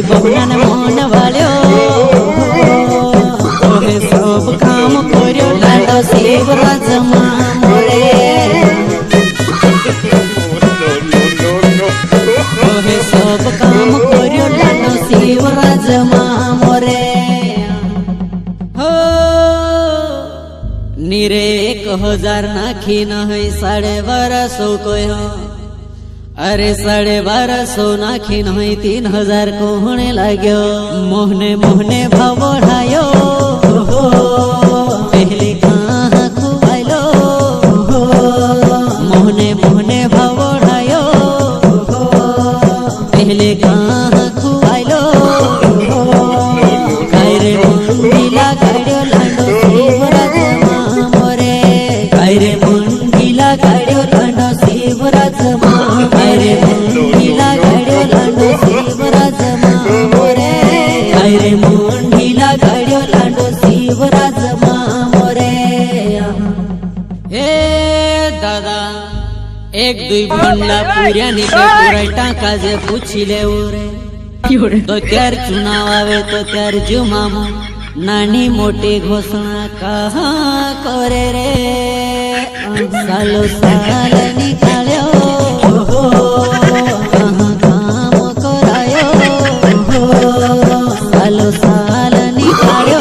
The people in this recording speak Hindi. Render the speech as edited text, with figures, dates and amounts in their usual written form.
मेरी बहना ने मन वाल्यो ओहे सब काम कर्यो लाडो शिवराज मोरे ओहे सब काम कर्यो लाडो शिवराज मोरे हो निरे 1000 नाखी नहीं 1250 कोयो अरे 1250 नाखी नहीं 3000 कोहणे लाग्यो मोहने मोहने भाव बढ़ायो पहले कहाँ खुआलो मोहने मोहने भाव बढ़ायो पहले कहाँ खुआलो कायरे मुंडीला काढ्यो लांडो शिवराज मोरे कायरे मुंडीला काढ्यो लांडो शिवराज कायरे मुंडीला काढ्यो लांडो शिवराज मोरे कायरे मुंडीला काढ्यो लांडो शिवराज मोरे हे दादा एक दुई भंडा पूर्या निके पूरा टाका जे पूछी ले रे तो त्यार चुनाव आवे तो त्यार जो मामो नानी मोटी घोषणा कहाँ करे रे सालो साल निकाल्यो कहाँ काम करायो सालो साल निकाल्यो